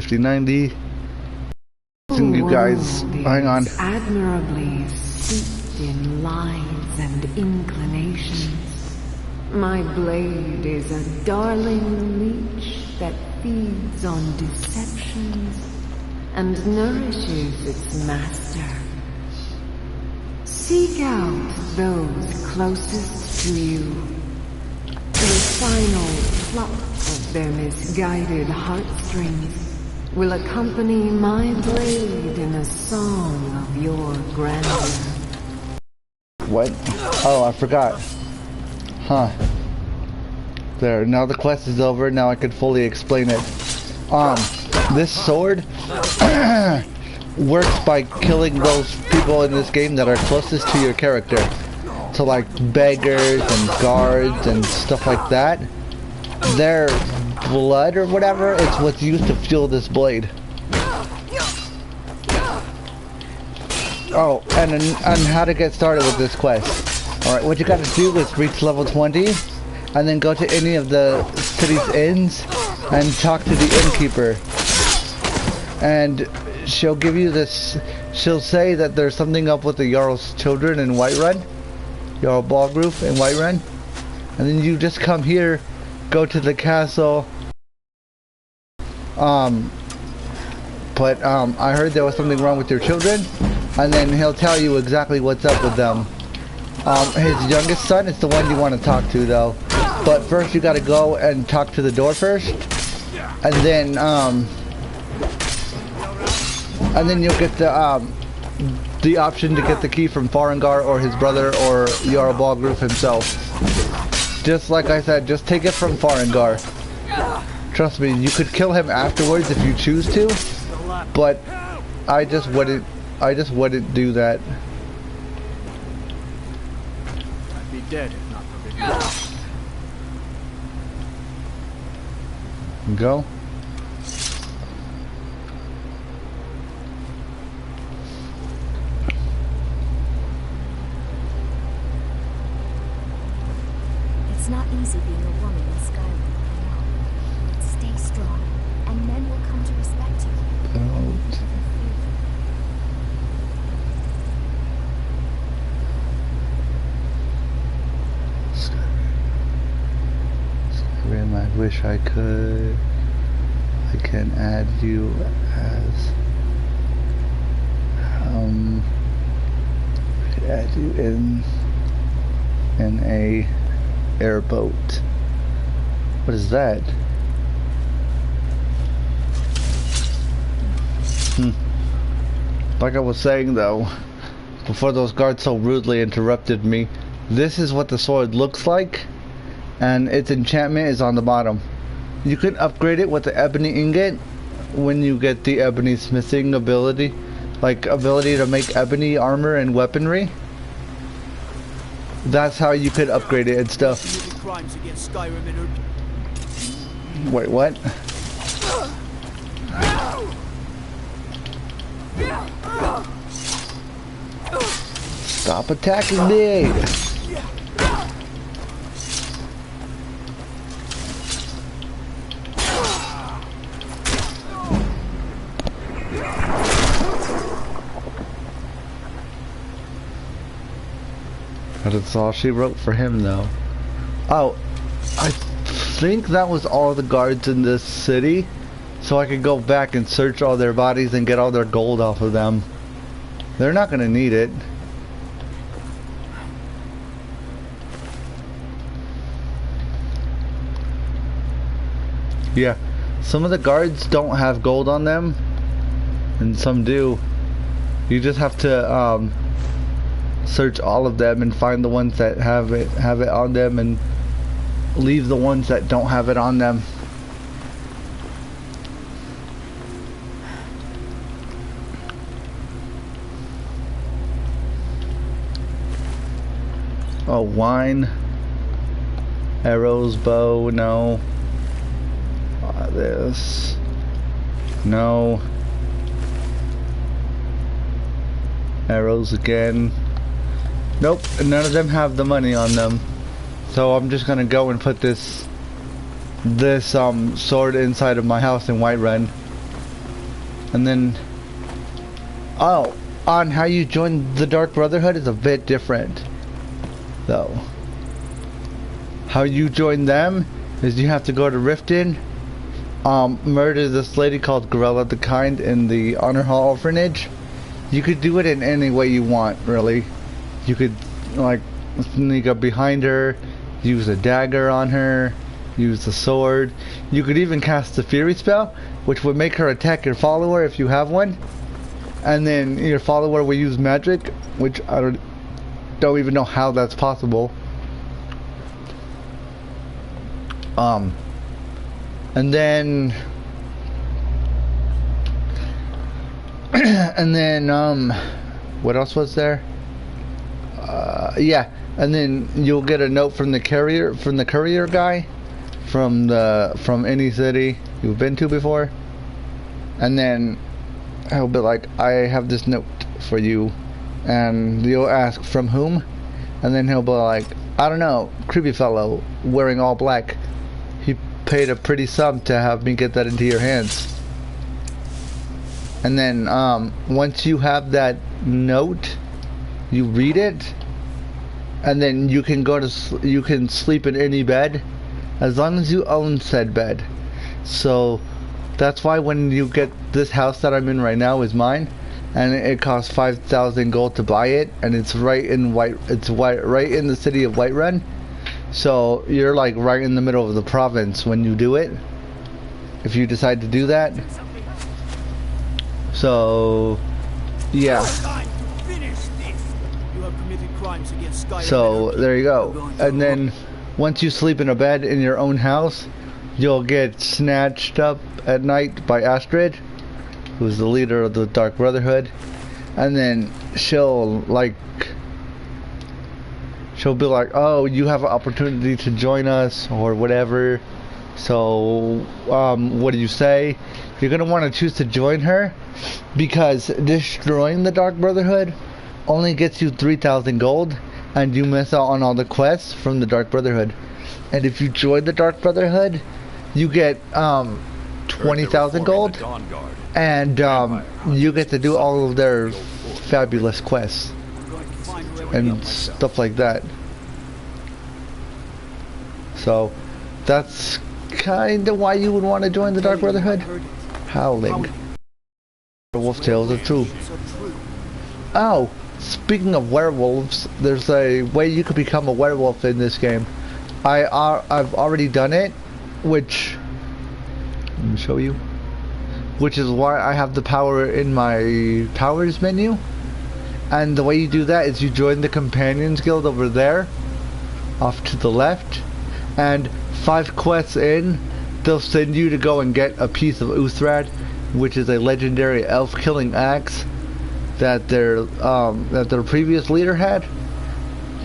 5090. You guys, hang on. Admirably steeped in lies and inclinations. My blade is a darling leech that feeds on deceptions and nourishes its master. Seek out those closest to you. The final pluck of their misguided heartstrings will accompany my blade in a song of your grandeur. What? Oh, I forgot. Huh. There, now the quest is over, now I can fully explain it. This sword works by killing those people in this game that are closest to your character. So like beggars and guards and stuff like that. Their blood or whatever is what's used to fuel this blade. Oh, and how to get started with this quest. Alright, what you gotta do is reach level 20 and then go to any of the city's inns and talk to the innkeeper. And she'll give you this, she'll say that there's something up with the Jarl's children in Whiterun. Jarl Balgruf in Whiterun. And then you just come here, go to the castle. I heard there was something wrong with your children. And then he'll tell you exactly what's up with them. His youngest son is the one you want to talk to though. But first you gotta go and talk to the door first. And then you'll get the option to get the key from Farengar or his brother or Jarl Balgruf himself. Just like I said, just take it from Farengar. Trust me, you could kill him afterwards if you choose to, but I just wouldn't do that. I'd be dead if not for Big Go. It's not easy being a woman in Skyrim, I know. But stay strong, and men will come to respect you. Skyrim, I wish I could. I can add you as I could add you in a airboat. What is that? Like I was saying though, before those guards so rudely interrupted me, this is what the sword looks like, and its enchantment is on the bottom. You can upgrade it with the ebony ingot when you get the ebony smithing ability, like ability to make ebony armor and weaponry. That's how you could upgrade it and stuff. Wait, what? Stop attacking me! That's all she wrote for him though. Oh, I think that was all the guards in this city, so I could go back and search all their bodies and get all their gold off of them. They're not gonna need it. Yeah, some of the guards don't have gold on them, and some do. You just have to search all of them and find the ones that have it on them, and leave the ones that don't have it on them. Oh, wine, arrows, bow, no. This, no. Arrows again. Nope, none of them have the money on them. So I'm just gonna go and put this sword inside of my house in Whiterun. And then, oh, on how you join the Dark Brotherhood is a bit different, though. How you join them is you have to go to Riften, murder this lady called Gorilla the Kind in the Honor Hall orphanage. You could do it in any way you want, really. You could, like, sneak up behind her, use a dagger on her, use a sword. You could even cast the Fury spell, which would make her attack your follower if you have one. And then your follower will use magic, which I don't even know how that's possible. And then what else was there? Yeah, and then you'll get a note from the courier guy from any city you've been to before, and then he'll be like, I have this note for you, and you'll ask from whom, and then he'll be like, I don't know, creepy fellow wearing all black. He paid a pretty sum to have me get that into your hands. And then once you have that note, you read it, and then you can you can sleep in any bed as long as you own said bed. So that's why when you get this house that I'm in right now is mine, and it costs 5,000 gold to buy it, and it's right in right in the city of Whiterun. So you're like right in the middle of the province when you do it, if you decide to do that. So yeah. So there you go. And then once you sleep in a bed in your own house, you'll get snatched up at night by Astrid, who's the leader of the Dark Brotherhood, and then she'll be like, oh, you have an opportunity to join us or whatever, so what do you say? You're gonna want to choose to join her, because destroying the Dark Brotherhood only gets you 3,000 gold, and you miss out on all the quests from the Dark Brotherhood. And if you join the Dark Brotherhood, you get 20,000 gold, and you get to do all of their fabulous quests and stuff like that. So that's kind of why you would want to join the Dark Brotherhood. Howling. Wolf Tales are true. Oh, speaking of werewolves, there's a way you could become a werewolf in this game. I've already done it, which let me show you. Which is why I have the power in my powers menu. And the way you do that is you join the Companions Guild over there, off to the left, and 5 quests in, they'll send you to go and get a piece of Uthrad, which is a legendary elf killing axe that their previous leader had.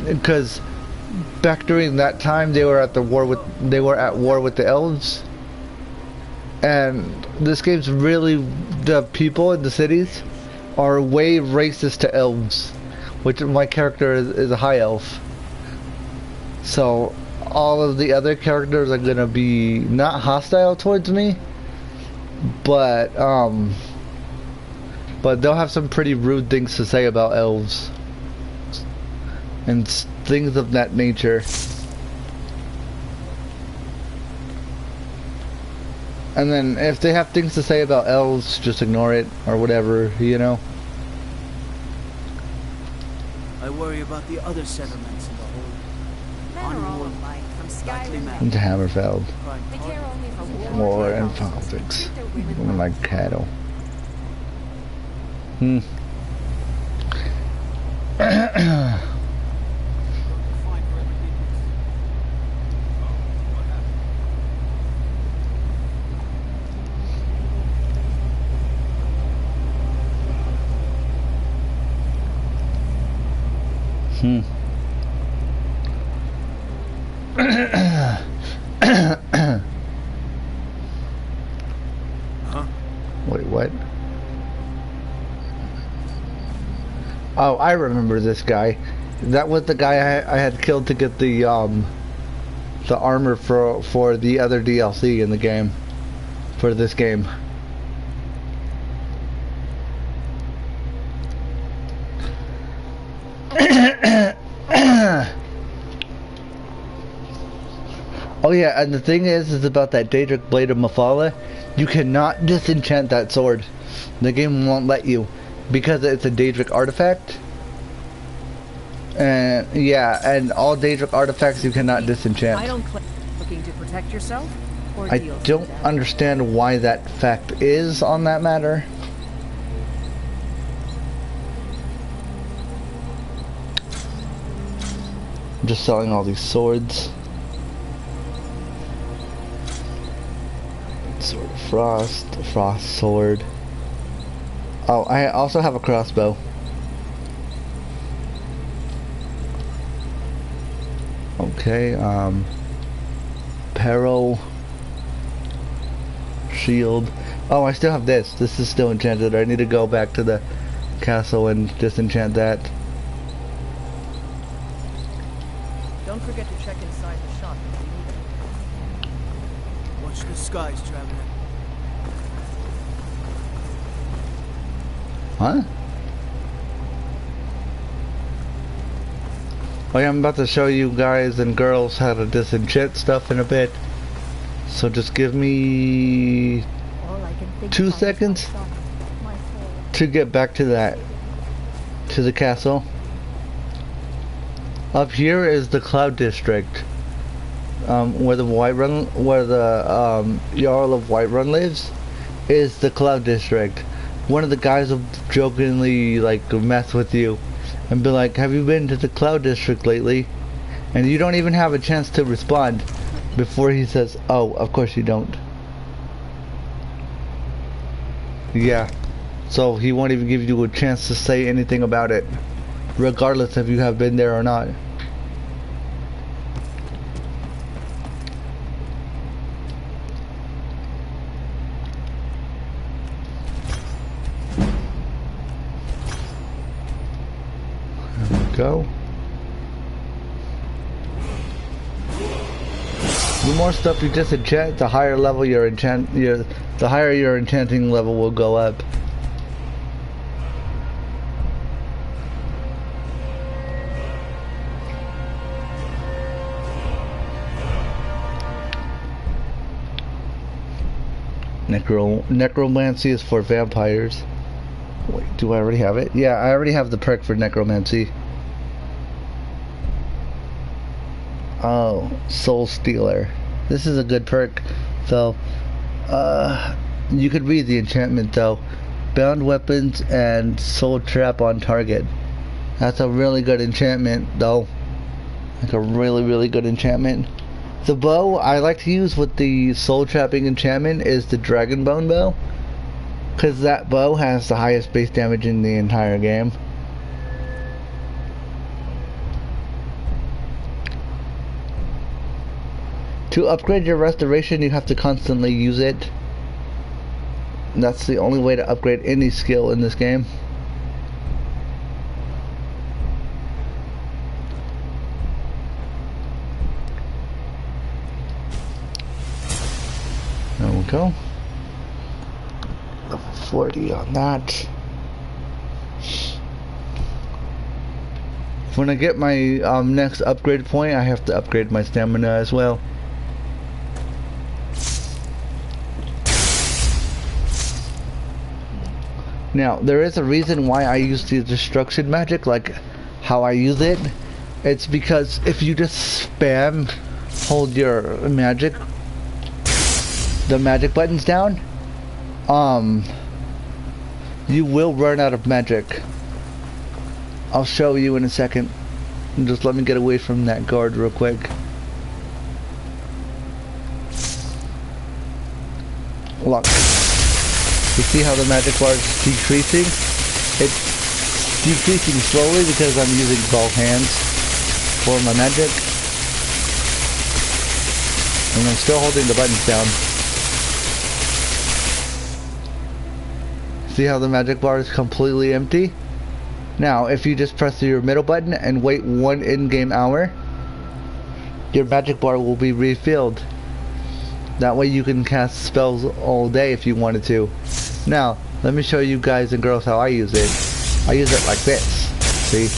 Because back during that time they were at war with the elves. And this game's really, the people in the cities are way racist to elves, which my character is a high elf. So all of the other characters are gonna be not hostile towards me, but they'll have some pretty rude things to say about elves and things of that nature. And then if they have things to say about elves, just ignore it or whatever, you know. I worry about the other settlements in the whole. Men are all alike, from Skyrim Into Hammerfell. They care only for War and politics. Women like cattle. Wait, what? Oh, I remember this guy. That was the guy I had killed to get the armor for the other DLC in the game, for this game. yeah, and the thing is about that Daedric Blade of Mephala, you cannot disenchant that sword. The game won't let you, because it's a Daedric artifact. And yeah, and all Daedric artifacts you cannot disenchant. I don't claim looking to protect yourself or I deal with don't death. understand why that fact is on that matter. I'm just selling all these swords. Sword of Frost, Frost Sword. Oh, I also have a crossbow. Okay, Peril. Shield. Oh, I still have this. This is still enchanted. I need to go back to the castle and disenchant that. Don't forget to check inside the shop if you need it. Watch the skies, traveler. Huh? Oh yeah, I'm about to show you guys and girls how to disenchant stuff in a bit. So just give me All I can think 2 about is seconds my son, my soul. to get back to that, to the castle. Up here is the Cloud District, where the Jarl of Whiterun lives, is the Cloud District. One of the guys will jokingly like mess with you and be like, "Have you been to the Cloud District lately?" And you don't even have a chance to respond before he says, "Oh, of course you don't." Yeah, so he won't even give you a chance to say anything about it, regardless if you have been there or not. There we go. The more stuff you disenchant, the higher level the higher your enchanting level will go up. Necromancy is for vampires. Wait, do I already have it? Yeah, I already have the perk for necromancy. Oh, Soul Stealer. This is a good perk, though. You could read the enchantment, though. Bound weapons and soul trap on target. That's a really good enchantment, though. Like a really, really good enchantment. The bow I like to use with the soul trapping enchantment is the Dragon Bone bow, because that bow has the highest base damage in the entire game. To upgrade your restoration, you have to constantly use it. And that's the only way to upgrade any skill in this game. There we go. Level 40 on that. When I get my next upgrade point, I have to upgrade my stamina as well. Now, there is a reason why I use the destruction magic, like how I use it. It's because if you just spam hold your magic, the magic buttons down, you will run out of magic. I'll show you in a second. Just let me get away from that guard real quick. Look. You see how the magic bar is decreasing? It's decreasing slowly because I'm using both hands for my magic. And I'm still holding the buttons down. See how the magic bar is completely empty? Now, if you just press your middle button and wait 1 in-game hour, your magic bar will be refilled. That way you can cast spells all day if you wanted to. Now, let me show you guys and girls how I use it. I use it like this. See?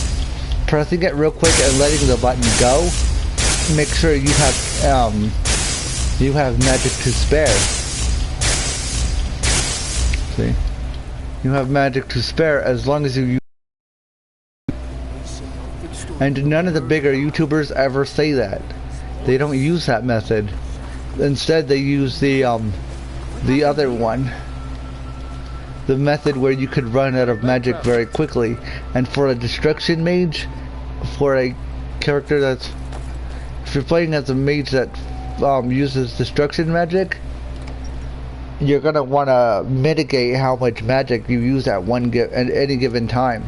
Pressing it real quick and letting the button go. Make sure you have you have magic to spare. See? You have magic to spare as long as you use. And none of the bigger YouTubers ever say that. They don't use that method. Instead, they use the other one. The method where you could run out of magic very quickly. And for a destruction mage, for a character that's... If you're playing as a mage that uses destruction magic, you're gonna want to mitigate how much magic you use at any given time.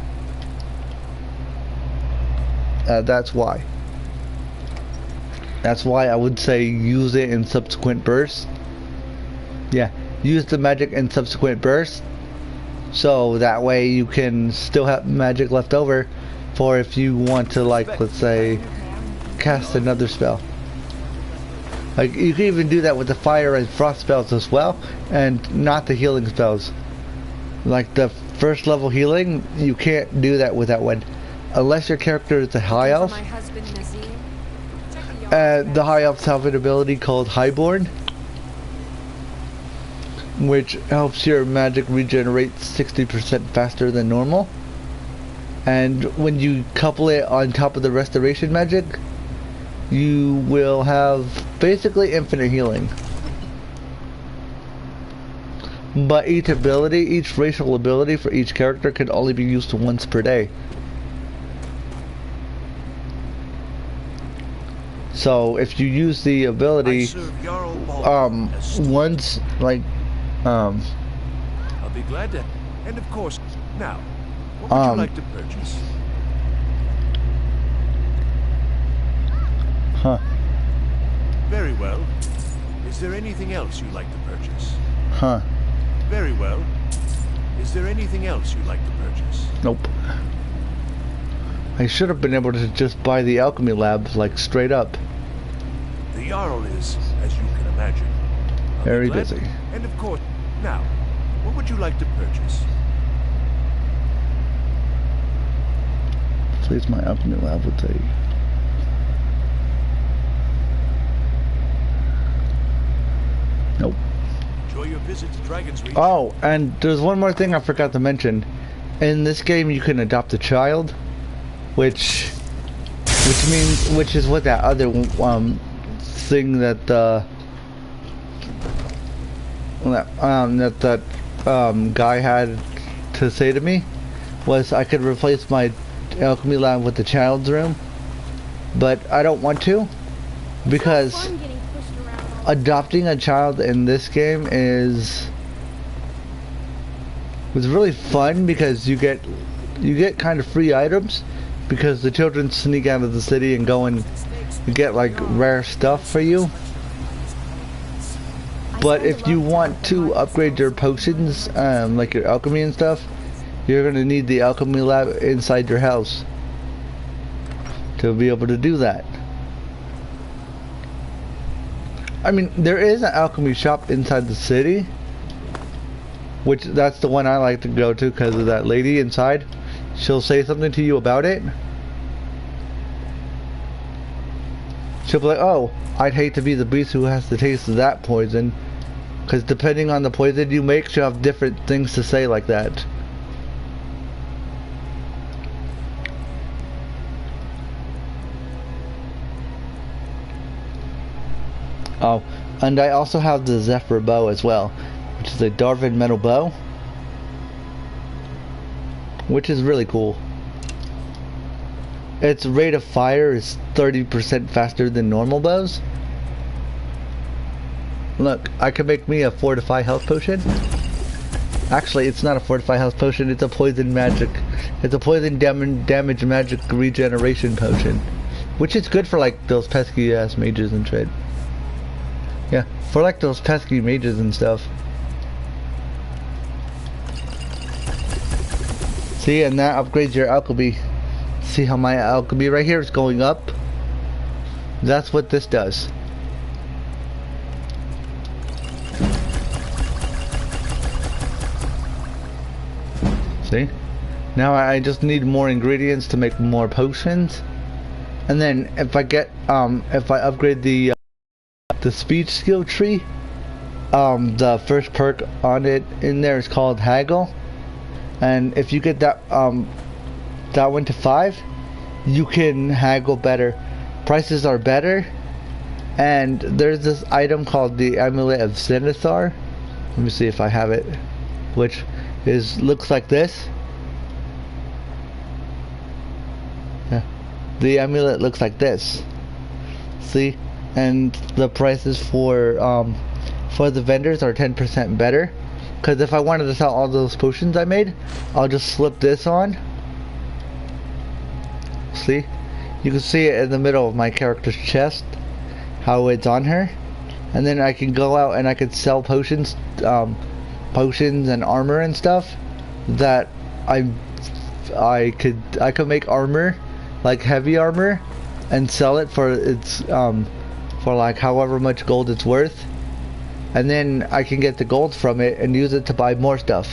That's why. That's why I would say use it in subsequent bursts. Yeah, use the magic in subsequent bursts, so that way you can still have magic left over for if you want to, like, let's say, cast another spell. Like, you can even do that with the fire and frost spells as well, and not the healing spells. Like the first level healing, you can't do that with that one. Unless your character is a high elf. The high elves have an ability called Highborn, which helps your magic regenerate 60% faster than normal. And when you couple it on top of the restoration magic, you will have basically infinite healing. But each racial ability for each character can only be used once per day. So if you use the ability once, like I'll be glad to. And of course, now, what would you like to purchase? Huh. Very well. Is there anything else you'd like to purchase? Huh. Very well. Is there anything else you'd like to purchase? Nope. I should have been able to just buy the alchemy lab, like, straight up. The Jarl is, as you can imagine, very busy. And of course, now, what would you like to purchase? Please, my alchemy lab would say. Nope. Enjoy your visit to Dragon's Reach. Oh, and there's one more thing I forgot to mention. In this game, you can adopt a child, which is what that other thing that guy had to say to me was I could replace my alchemy lab with the child's room, but I don't want to, because adopting a child in this game is really fun, because you get kind of free items, because the children sneak out of the city and go and get like rare stuff for you. But if you want to upgrade your potions, like your alchemy and stuff, you're gonna need the alchemy lab inside your house to be able to do that. I mean, there is an alchemy shop inside the city, which that's the one I like to go to because of that lady inside. She'll say something to you about it. She'll be like, oh, I'd hate to be the beast who has to taste that poison. Because depending on the poison you make, she'll have different things to say like that. Oh, and I also have the Zephyr bow as well, which is a Darvin metal bow, which is really cool. Its rate of fire is 30% faster than normal bows. Look, I can make me a fortify health potion. Actually, it's not a fortify health potion, it's a poison magic. It's a poison damage magic regeneration potion, which is good for like those pesky ass mages and shit. Yeah, for like those pesky mages and stuff. See, and that upgrades your alchemy. See how my alchemy right here is going up? That's what this does. See? Now I just need more ingredients to make more potions. And then if I get if I upgrade the the speech skill tree, the first perk on it in there is called Haggle, and if you get that that one to 5, you can haggle better. Prices are better, and there's this item called the Amulet of Sinithar. Let me see if I have it, which looks like this. Yeah. The amulet looks like this. See, and the prices for the vendors are 10% better. Because if I wanted to sell all those potions I made, I'll just slip this on. See, you can see it in the middle of my character's chest, how it's on her, and then I can go out and I could sell potions, potions and armor and stuff that I could make armor, like heavy armor, and sell it for its for like however much gold it's worth, and then I can get the gold from it and use it to buy more stuff.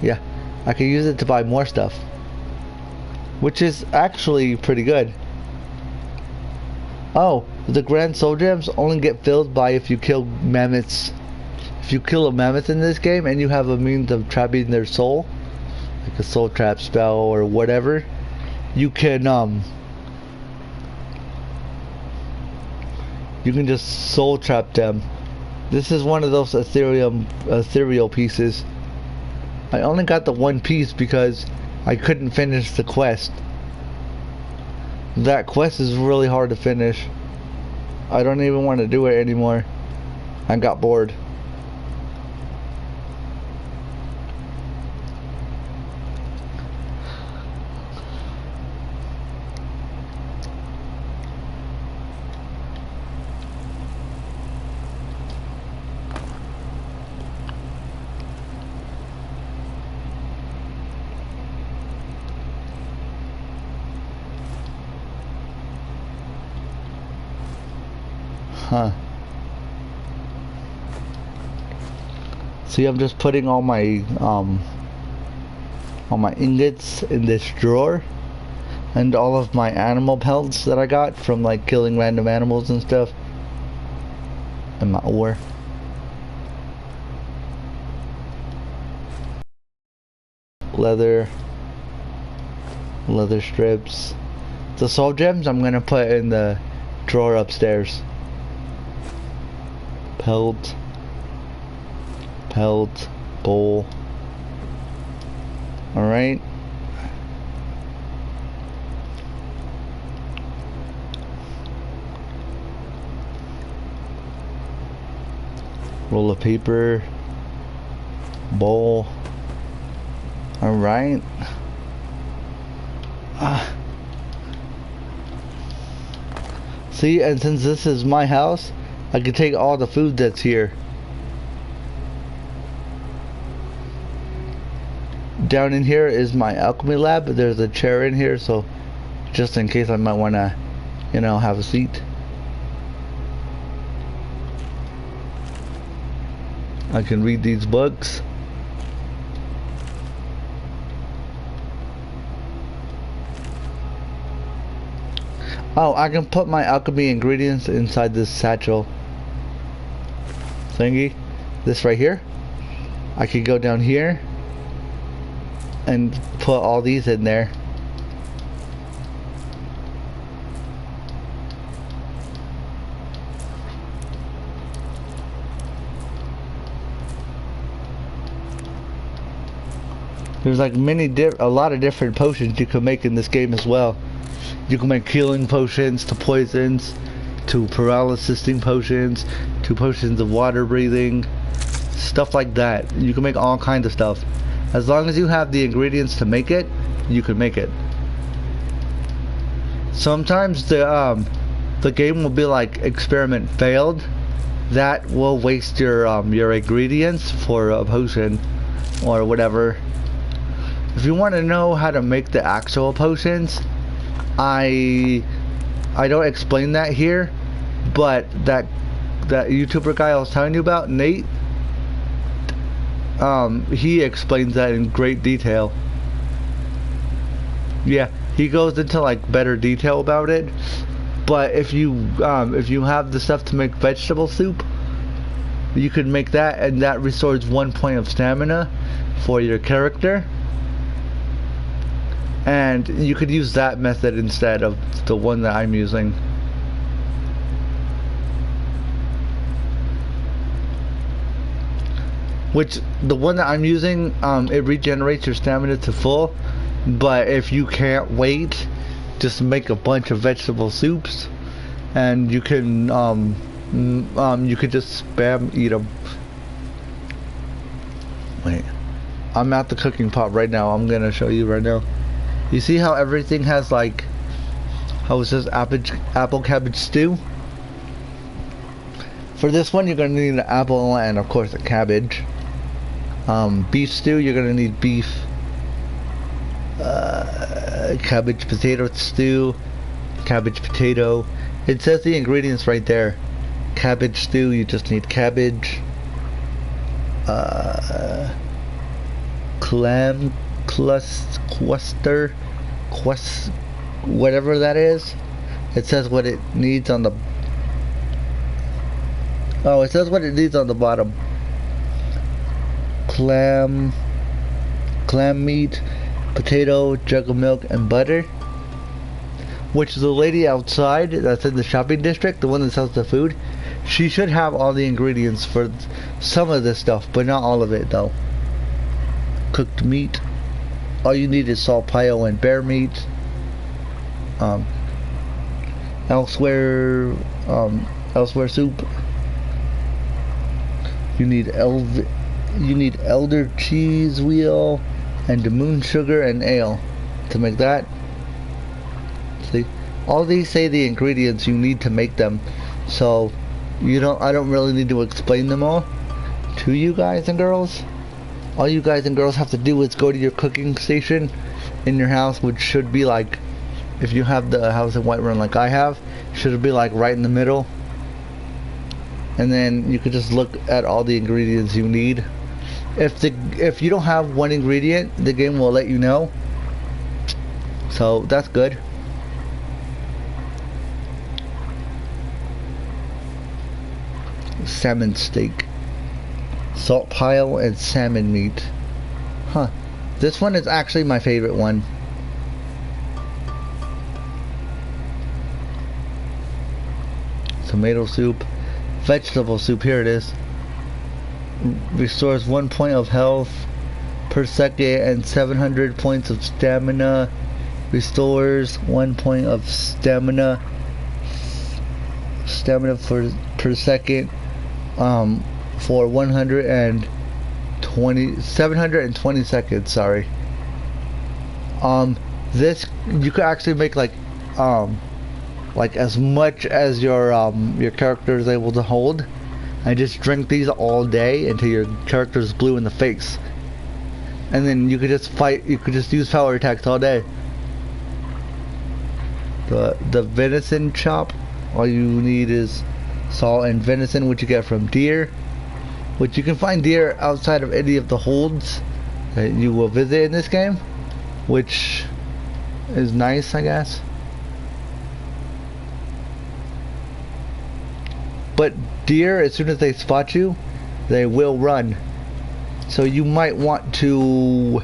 Yeah, I can use it to buy more stuff, which is actually pretty good. Oh, the Grand Soul Gems only get filled by if you kill mammoths. If you kill a mammoth in this game and you have a means of trapping their soul, like a soul trap spell or whatever, you can just soul trap them. This is one of those ethereal pieces. I only got the one piece because I couldn't finish the quest. That quest is really hard to finish. I don't even want to do it anymore. I got bored. Huh. See, I'm just putting all my ingots in this drawer, and all of my animal pelts that I got from like killing random animals and stuff, and my ore. Leather strips. The soul gems I'm gonna put in the drawer upstairs. Pelt, bowl. Alright. Roll of paper, bowl. Alright. See, and since this is my house, I can take all the food that's here. Down in here is my alchemy lab. There's a chair in here, so just in case I might want to, you know, have a seat. I can read these books. Oh, I can put my alchemy ingredients inside this satchel thingy. This right here. I could go down here and put all these in there. There's like a lot of different potions you can make in this game as well. You can make healing potions to poisons, to paralysis-ing potions, to potions of water breathing, stuff like that. You can make all kinds of stuff. As long as you have the ingredients to make it, you can make it. Sometimes the game will be like experiment failed. That will waste your ingredients for a potion or whatever. If you want to know how to make the actual potions, I don't explain that here, but that YouTuber guy I was telling you about, Nate, he explains that in great detail. Yeah, he goes into like better detail about it. But if you have the stuff to make vegetable soup, you could make that, and that restores 1 point of stamina for your character. And you could use that method instead of the one that I'm using. Which, the one that I'm using, it regenerates your stamina to full. But if you can't wait, just make a bunch of vegetable soups, and you can you could just spam eat them. Wait, I'm at the cooking pot right now. I'm gonna show you right now. You see how everything has like, how it says apple cabbage stew? For this one, you're gonna need an apple and of course a cabbage. Beef stew, you're gonna need beef. Cabbage potato stew, cabbage potato. It says the ingredients right there. Cabbage stew, you just need cabbage. Clam cluster, whatever that is. It says what it needs on the. Oh, it says what it needs on the bottom. Clam meat, potato, jug of milk, and butter. Which the lady outside that's in the shopping district, the one that sells the food, she should have all the ingredients for some of this stuff, but not all of it though. Cooked meat. All you need is salt pile and bear meat. Elsewhere soup. You need elder cheese wheel and moon sugar and ale to make that. See, all these say the ingredients you need to make them, so I don't really need to explain them all to you guys and girls. All you guys and girls have to do is go to your cooking station in your house, which should be like, if you have the house in Whiterun like I have, should be like right in the middle. And then you could just look at all the ingredients you need. If you don't have one ingredient, the game will let you know. So that's good. Salmon steak, salt pile, and salmon meat. Huh. This one is actually my favorite one. Tomato soup, vegetable soup. Here it is. Restores 1 point of health per second and 700 points of stamina. Restores 1 point of stamina per second for 720 seconds. Sorry. This you could actually make like as much as your character is able to hold, and just drink these all day until your character is blue in the face. And then you could just fight, you could just use power attacks all day. The venison chop, all you need is salt and venison, which you get from deer, which you can find deer outside of any of the holds that you will visit in this game, which is nice, I guess. But deer, as soon as they spot you, they will run. So you might want to,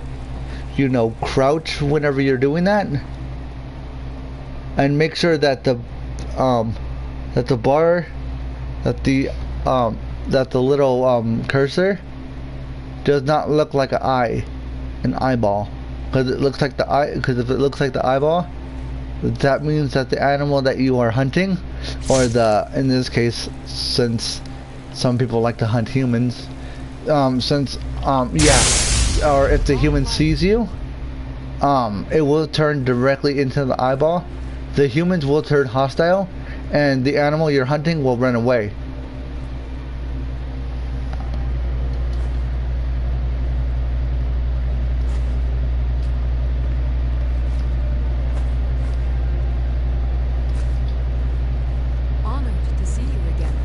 crouch whenever you're doing that, and make sure that the little cursor does not look like an eyeball, because it looks like the eye. Because if it looks like the eyeball, that means that the animal that you are hunting, or in this case, since some people like to hunt humans, or if the human sees you, it will turn directly into the eyeball. The humans will turn hostile, and the animal you're hunting will run away. Honored to see you again.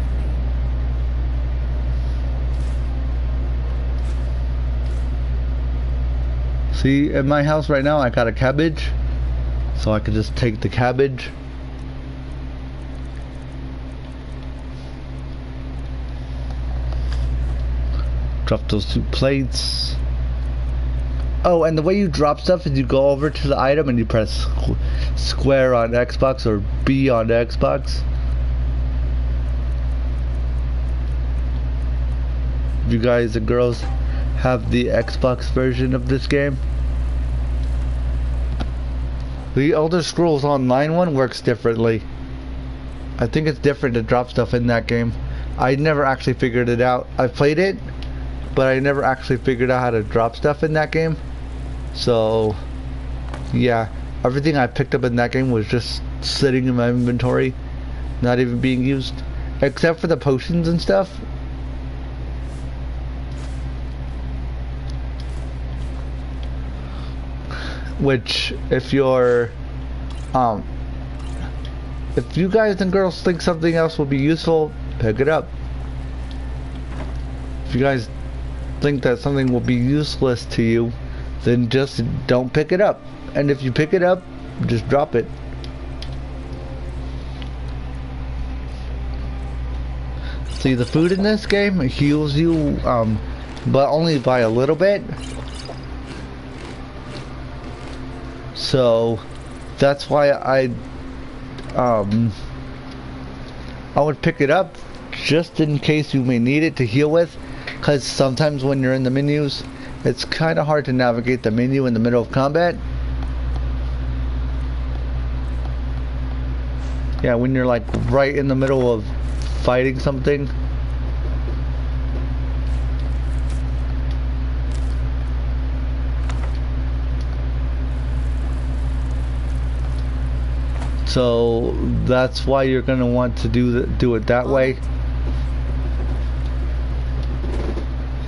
See, in my house right now, I got a cabbage So I could just take the cabbage. Drop those 2 plates. Oh, and the way you drop stuff is you go over to the item and you press square on Xbox or B on Xbox. You guys and girls have the Xbox version of this game. The Elder Scrolls Online one works differently. I think it's different to drop stuff in that game. I never actually figured it out. I played it, but I never actually figured out how to drop stuff in that game. So, yeah, everything I picked up in that game was just sitting in my inventory, not even being used, except for the potions and stuff. Which, if you're, if you guys and girls think something else will be useful, pick it up. If you guys think that something will be useless to you, then just don't pick it up. And if you pick it up, just drop it. See, the food in this game heals you, but only by a little bit. So that's why I would pick it up just in case you may need it to heal with, because sometimes when you're in the menus, it's kind of hard to navigate the menu in the middle of combat. Yeah, when you're like right in the middle of fighting something. So that's why you're gonna want to do it that way.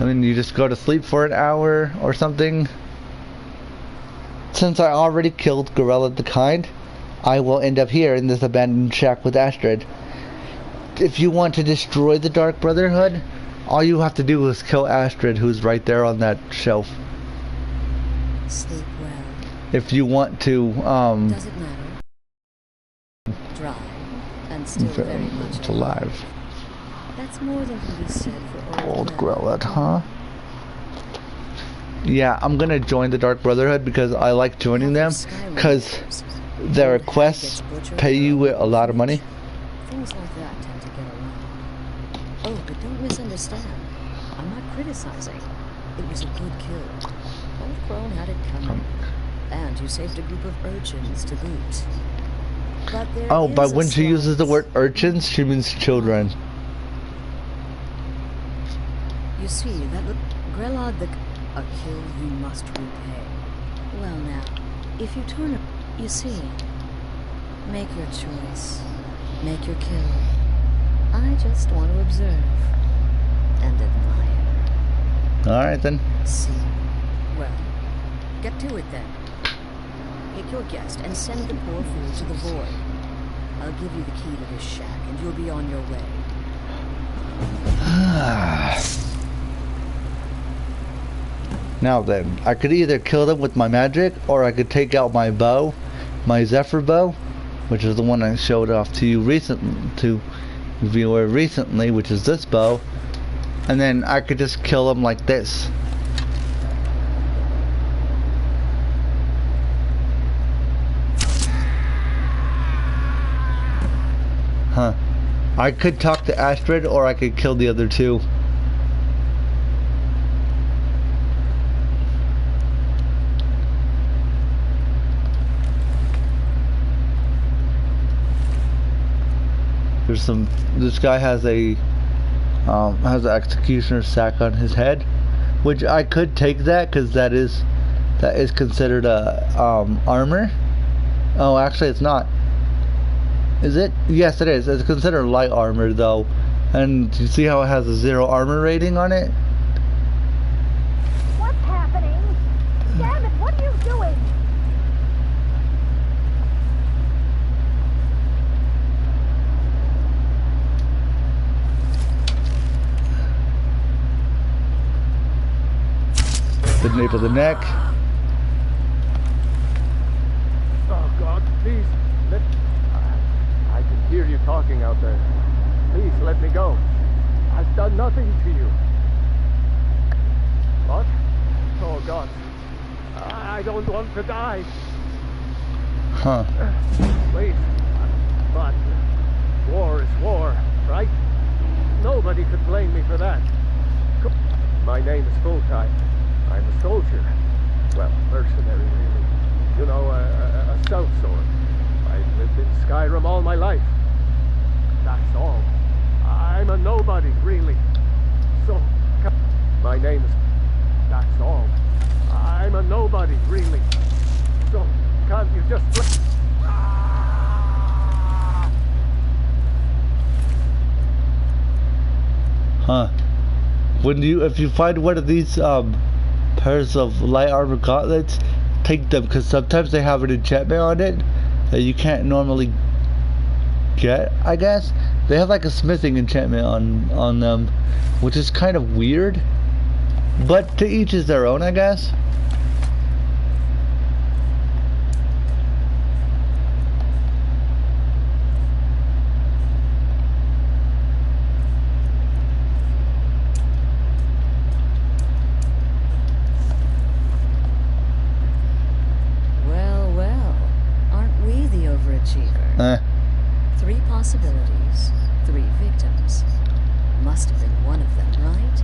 And then you just go to sleep for an hour or something. Since I already killed Gorilla the Kind, I will end up here in this abandoned shack with Astrid. If you want to destroy the Dark Brotherhood, all you have to do is kill Astrid, who's right there on that shelf. Sleep well. If you want to, Does it matter? Dry and still very much alive. That's more than can be said for Old Gorilla, huh? Yeah, I'm gonna join the Dark Brotherhood because I like joining them, because their quests pay you a lot of money. Things like that tend to get around. Oh, but don't misunderstand. I'm not criticizing. It was a good kill. Old Crone had it coming. And you saved a group of urchins to boot. Oh, but when she uses the word urchins, she means children. You see, that Grelod a kill you must repay. Well now, if you turn up, you see, make your choice. Make your kill. I just want to observe and admire. Alright then. See. Well, get to it then. Pick your guest and send the poor fool to the void. I'll give you the key to this shack and you'll be on your way. Now then, I could either kill them with my magic, or I could take out my bow, my Zephyr bow, which is the one I showed off to you recently, which is this bow, and then I could just kill them like this. Huh. I could talk to Astrid, or I could kill the other two. There's some. This guy has an executioner's sack on his head, which I could take that because that is considered a armor. Oh, actually, it's not. Is it? Yes, it is. It's considered light armor though, and you see how it has a 0 armor rating on it. What's happening? Damn it! What are you doing? The nape of the neck. Oh God. Please, I can hear you talking out there. Please, let me go. I've done nothing to you. What? Oh, God. I don't want to die. Huh. Wait. But war is war, right? Nobody could blame me for that. My name is Full-Time. I'm a soldier. Well, mercenary, really. You know, a sellsword. I've lived in Skyrim all my life. That's all. I'm a nobody, really. So, my name is... That's all. I'm a nobody, really. So, can't you just... Huh. If you find one of these pairs of light armor gauntlets, take them, because sometimes they have an enchantment on it that you can't normally get, I guess. They have like a smithing enchantment on them, which is kind of weird, but to each is their own, I guess. Three possibilities, three victims. Must have been one of them, right?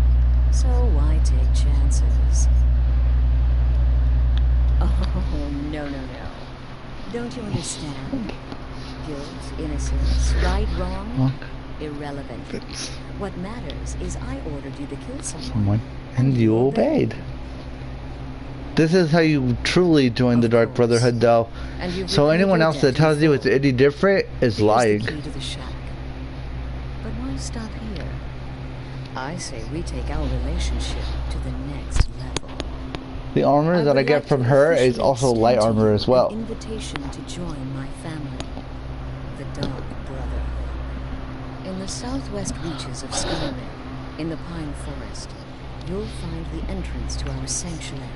So why take chances? Oh, no. Don't you understand? Guilt, innocence, right, wrong, irrelevant. What matters is I ordered you to kill someone. And you obeyed. This is how you truly join the Dark Brotherhood, though. So anyone else that tells you it's any different is lying. Key to the shack. But why stop here? I say we take our relationship to the next level. The armor that I get from her is also light armor as well. An invitation to join my family, the Dark Brotherhood. In the southwest reaches of Skyrim, in the Pine Forest, you'll find the entrance to our sanctuary.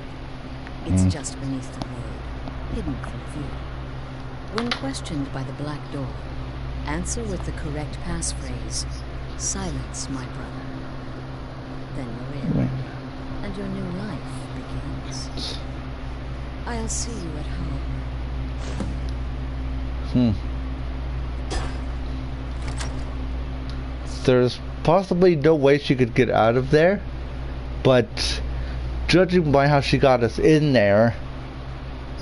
It's just beneath the road, hidden from view. When questioned by the Black Door, answer with the correct passphrase, "Silence, my brother." Then you're in, and your new life begins. I'll see you at home. There's possibly no way she could get out of there, but judging by how she got us in there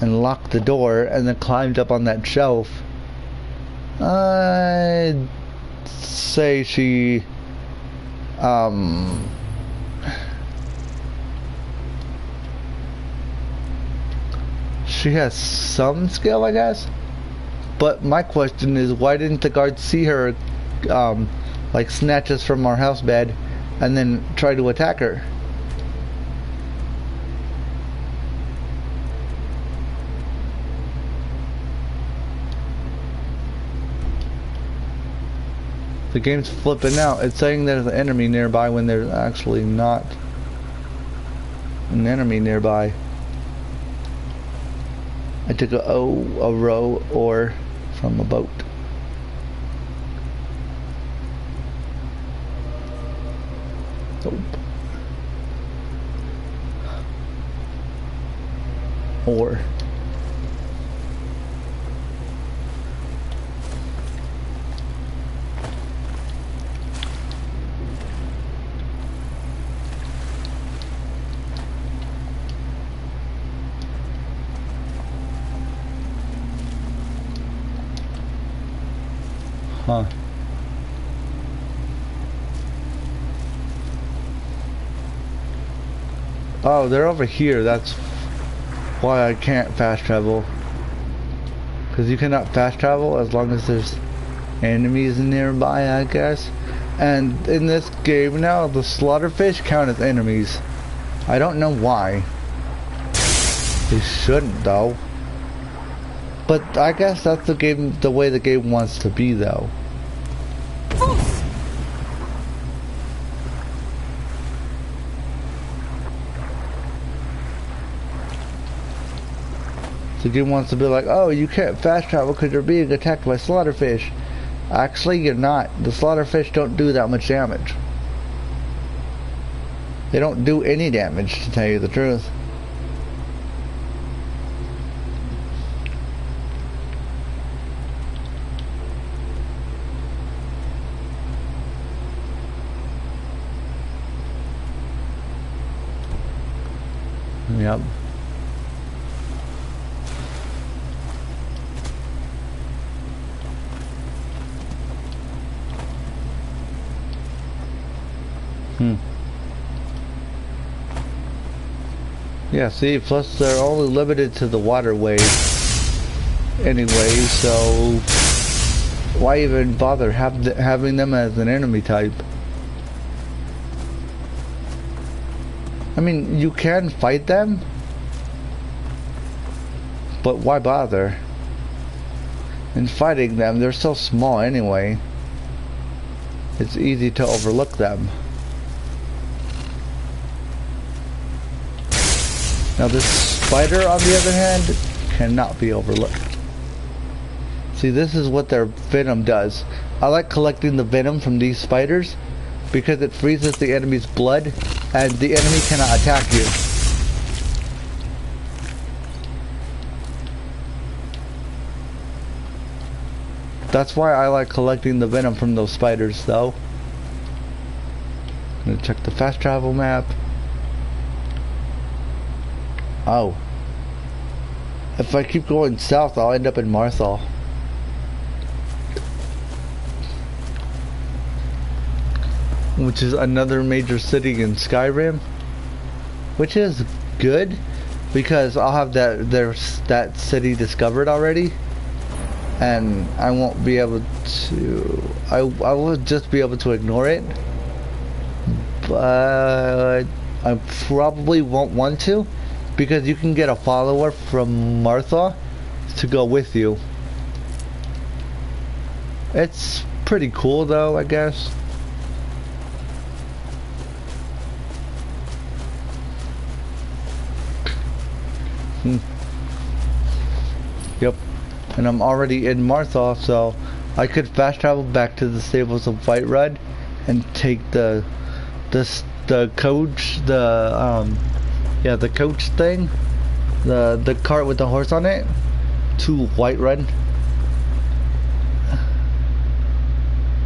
and locked the door and then climbed up on that shelf, I'd say she has some skill, I guess. But my question is, why didn't the guards see her like snatch us from our house bed and then try to attack her? The game's flipping out. It's saying there's an enemy nearby when there's actually not an enemy nearby. I took a row or from a boat. Nope. Or. Huh. Oh, they're over here. That's why I can't fast travel. Because you cannot fast travel as long as there's enemies nearby, I guess. And in this game now, the slaughterfish count as enemies. I don't know why. They shouldn't, though. But I guess that's the game, the way the game wants to be, though. The game wants to be like, oh, you can't fast travel because you're being attacked by slaughterfish. Actually, you're not. The slaughterfish don't do that much damage. They don't do any damage, to tell you the truth. Yep. Yeah, see, plus they're only limited to the waterways anyway, so why even bother having them as an enemy type? I mean, you can fight them, but why bother? In fighting them, they're so small anyway. It's easy to overlook them. Now this spider, on the other hand, cannot be overlooked. See, this is what their venom does. I like collecting the venom from these spiders because it freezes the enemy's blood and the enemy cannot attack you. That's why I like collecting the venom from those spiders, though. I'm gonna check the fast travel map. Oh. If I keep going south, I'll end up in Marthal. Which is another major city in Skyrim. Which is good, because I'll have that city discovered already. And I won't be able to... I will just be able to ignore it. But I probably won't want to, because you can get a follower from Martha to go with you. It's pretty cool though, I guess. Yep. And I'm already in Martha, so I could fast travel back to the stables of Whiterun and take the coach, the coach thing, the cart with the horse on it, to Whiterun.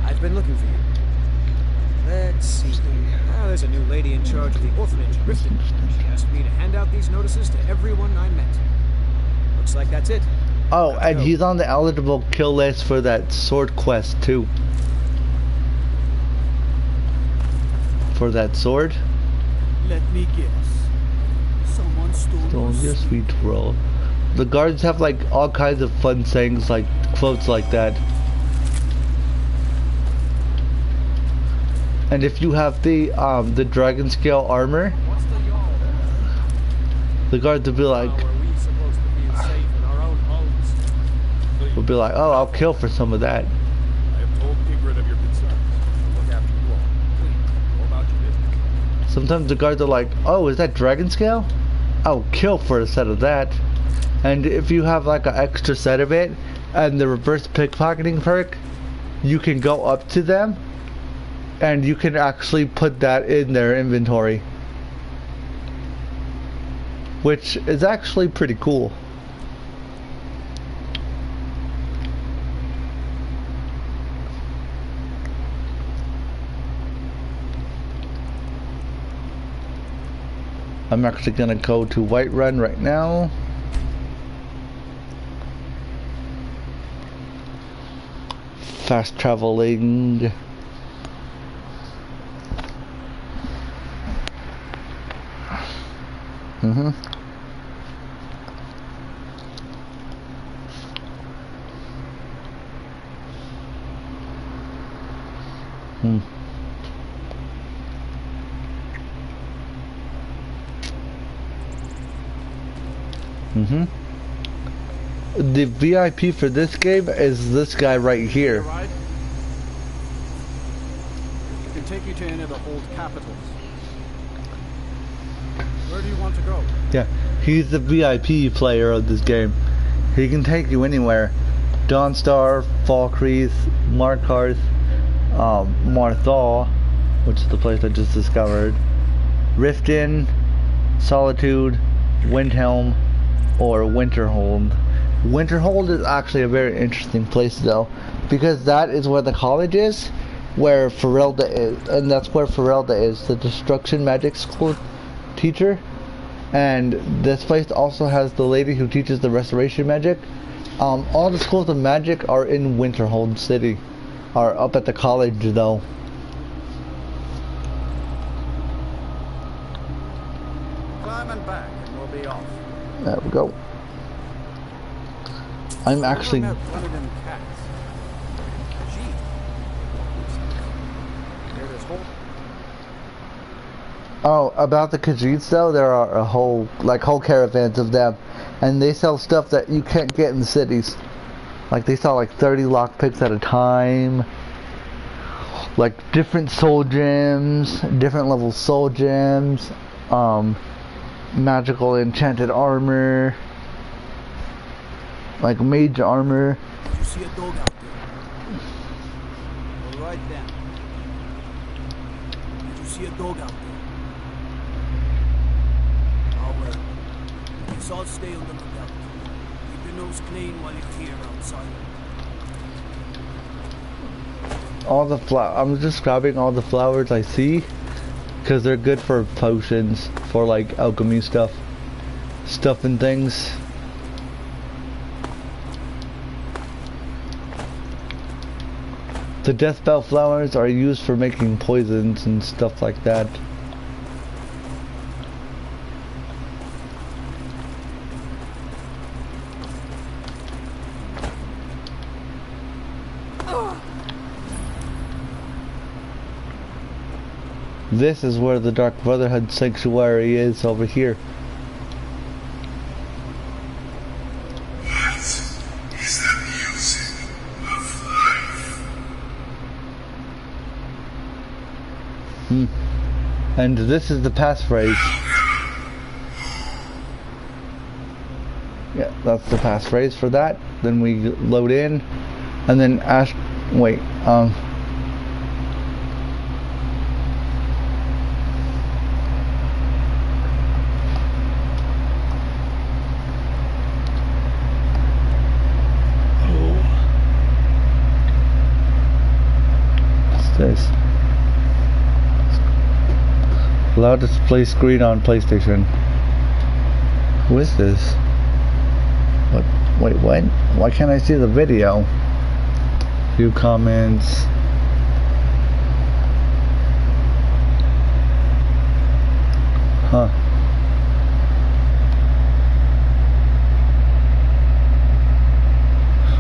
I've been looking for you. Let's see. There's a new lady in charge of the orphanage in Riften. She asked me to hand out these notices to everyone I met. Looks like that's it. Oh, and he's on the eligible kill list for that sword quest too. For that sword. Let me guess. Someone stole your sweet roll. The guards have like all kinds of fun sayings, like quotes like that. And if you have the dragon scale armor, the guards will be like, oh, I'll kill for some of that. I have told Ingrid of your concerns. Look after you all. Please, go about your business. Sometimes the guards are like, oh, is that dragon scale? I'll kill for a set of that. And if you have like an extra set of it and the reverse pickpocketing perk, you can go up to them and you can actually put that in their inventory, which is actually pretty cool. I'm actually gonna go to Whiterun right now. Fast traveling. The VIP for this game is this guy right here. It can take you to any of the old capitals. Where do you want to go? Yeah, he's the VIP player of this game. He can take you anywhere. Dawnstar, Falkreath, Markarth, Marthal, which is the place I just discovered, Riften, Solitude, Windhelm, or Winterhold. Winterhold is actually a very interesting place though, because that is where the college is, where Ferelda is, and that's where Ferelda is, the destruction magic school teacher. And this place also has the lady who teaches the restoration magic. All the schools of magic are in Winterhold City, are up at the college though. Climbing back and we'll be off. There we go. I'm actually... One of them cats. Gee. There this whole... Oh, about the Khajiits though, there are a whole caravans of them, and they sell stuff that you can't get in the cities. Like they sell like 30 lockpicks at a time, like different soul gems, different level soul gems, magical enchanted armor, like mage armor. Did you see a dog out there? All right then. Did you see a dog out there? Let's all stay on the lookout. Keep your nose clean while you're here outside. All the I'm just grabbing all the flowers I see, because they're good for potions, for like alchemy stuff and things. The death bell flowers are used for making poisons and stuff like that. This is where the Dark Brotherhood Sanctuary is, over here. What is the music of life? And this is the passphrase. Yeah, that's the passphrase for that. Then we load in, and then wait, this. Allow display screen on PlayStation. Who is this? What? Wait, what? Why can't I see the video? Few comments. Huh.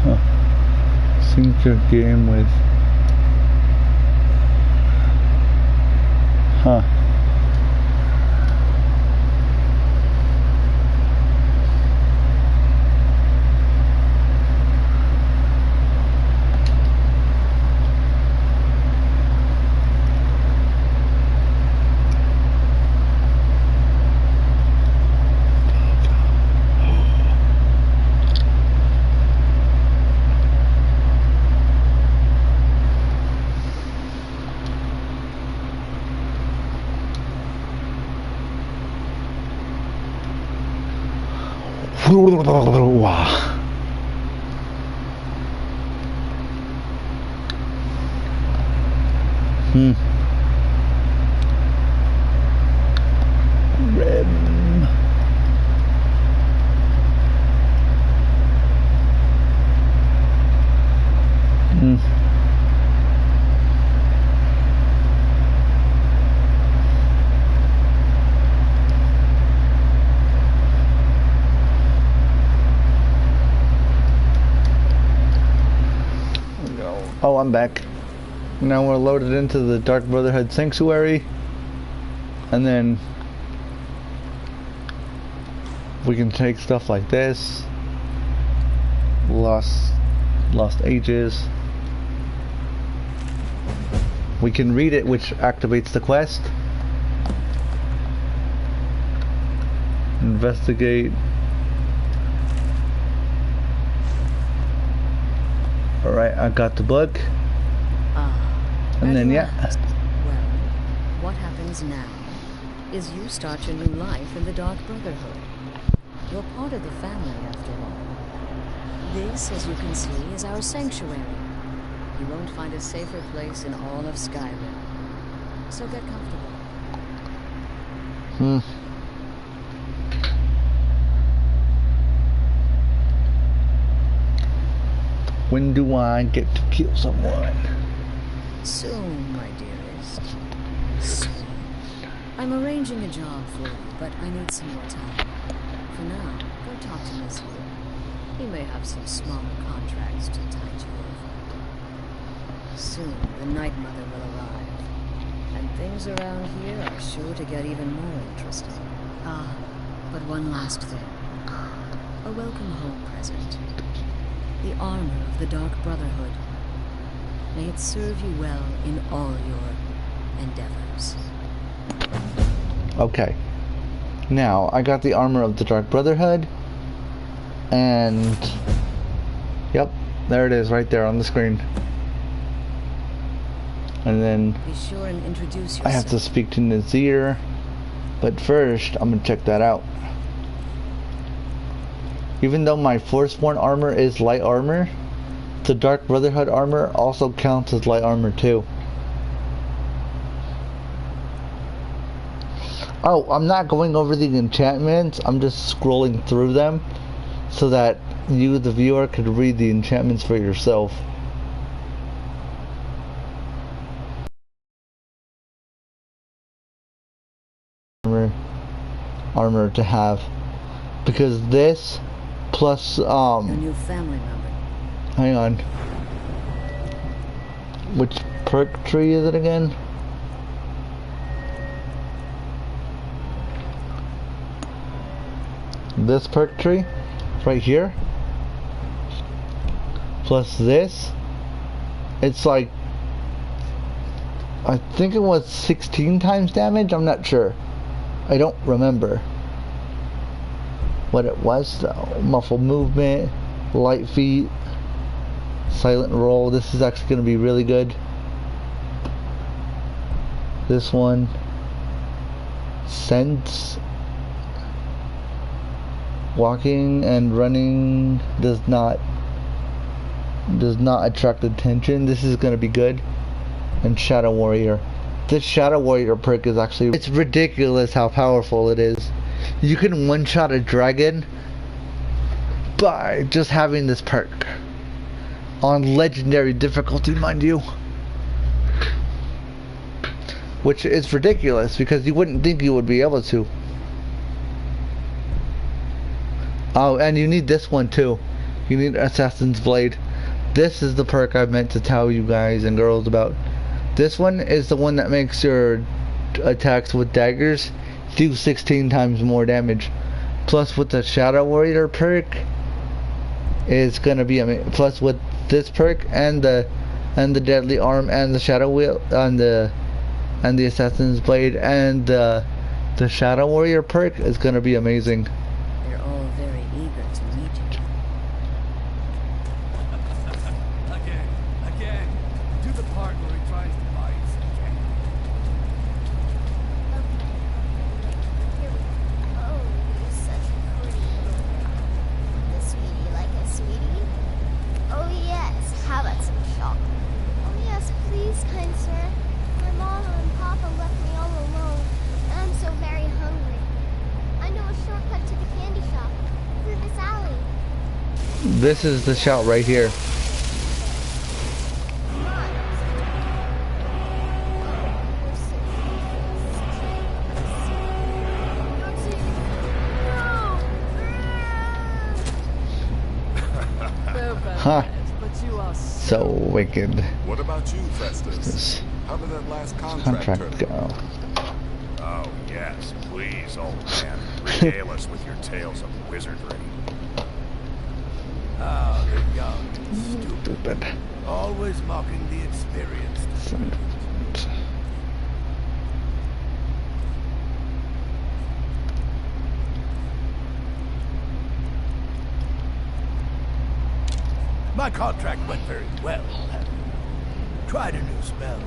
Huh. Sync your game with... Huh. Oh, I'm back. Now we're loaded into the Dark Brotherhood Sanctuary, and then we can take stuff like this. Lost Ages. We can read it, which activates the quest. Investigate. Alright, I got the book. And then, yeah. Well, what happens now is you start your new life in the Dark Brotherhood. You're part of the family, after all. This, as you can see, is our sanctuary. You won't find a safer place in all of Skyrim. So get comfortable. When do I get to kill someone? Soon, my dearest. Soon. I'm arranging a job for you, but I need some more time. For now, go talk to Miss Hill. He may have some smaller contracts to tide you over. Soon, the Night Mother will arrive, and things around here are sure to get even more interesting. But one last thing. A welcome home present. The armor of the Dark Brotherhood. May it serve you well in all your endeavors. Okay. Now, I got the armor of the Dark Brotherhood. And... Yep, there it is right there on the screen. And then... Be sure and introduce yourself. I have to speak to Nazir. But first, I'm gonna check that out. Even though my Forsworn armor is light armor, the Dark Brotherhood armor also counts as light armor too. Oh, I'm not going over the enchantments, I'm just scrolling through them so that you, the viewer, could read the enchantments for yourself. Armor to have, because this plus Your new family member. hang on, which perk tree is it again? This perk tree right here plus this, it's like, I think it was 16 times damage. I'm not sure, I don't remember what it was though. Muffled movement, light feet, silent roll. This is actually going to be really good. This one, sense, walking and running does not attract attention. This is going to be good. And Shadow Warrior. This Shadow Warrior perk is actually, it's ridiculous how powerful it is. You can one-shot a dragon by just having this perk. On legendary difficulty, mind you. Which is ridiculous because you wouldn't think you would be able to. Oh, and you need this one too. You need Assassin's Blade. This is the perk I meant to tell you guys and girls about. This one is the one that makes your attacks with daggers do 16 times more damage. Plus with the Shadow Warrior perk is gonna be plus with this perk and the Deadly Arm and the Shadow Wheel and the Assassin's Blade and the Shadow Warrior perk is gonna be amazing. They're all very eager to meet you. Again, do the part where he tries to buy you some candy. Here we go. Oh, you're such a pretty little girl. The sweetie like a sweetie? Oh yes, how about some chocolate? Oh yes, please, kind sir. My mama and papa left me all alone, and I'm so very hungry. I know a shortcut to the candy shop, through this alley. This is the shout right here. Huh. But you are So wicked. What about you, Festus? How did that last contract turn out? Go. Oh, yes, please, old man. Regale us with your tales of wizardry. Ah, the young and stupid. Always mocking the experienced. My contract went very well. Tried a new spell.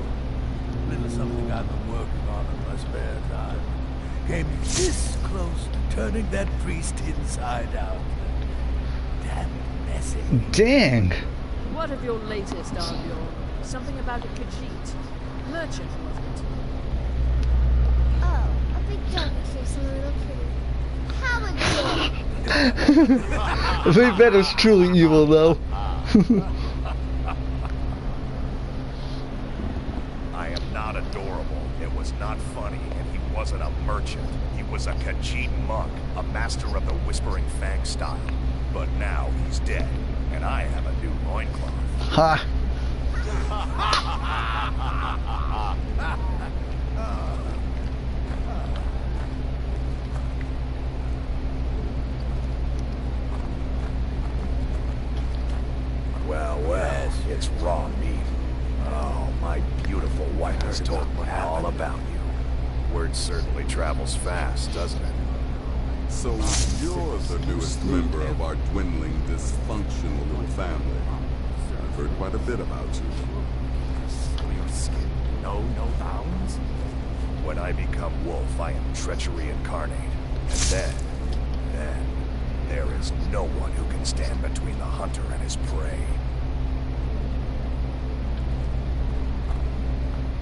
Little something I've been working on in my spare time. Came this close to turning that priest inside out. Damn messy. Dang. What of your latest, Arbion? Something about a Khajiit. Merchant, wasn't it? Oh, a big dog chasing a little kitty. How adorable. They bet it's truly evil, though. I am not adorable. It was not funny, and he wasn't a merchant. He was a Khajiit monk, a master of the Whispering Fang style. But now he's dead, and I have a new loincloth. Ha. Well, it's raw meat. Oh, my beautiful wife has told me all about you. Word certainly travels fast, doesn't it? So you're the newest member of our dwindling, dysfunctional little family. I've heard quite a bit about you. So your skin no bounds? When I become wolf, I am treachery incarnate. And then, there is no one who can stand between the hunter and his prey.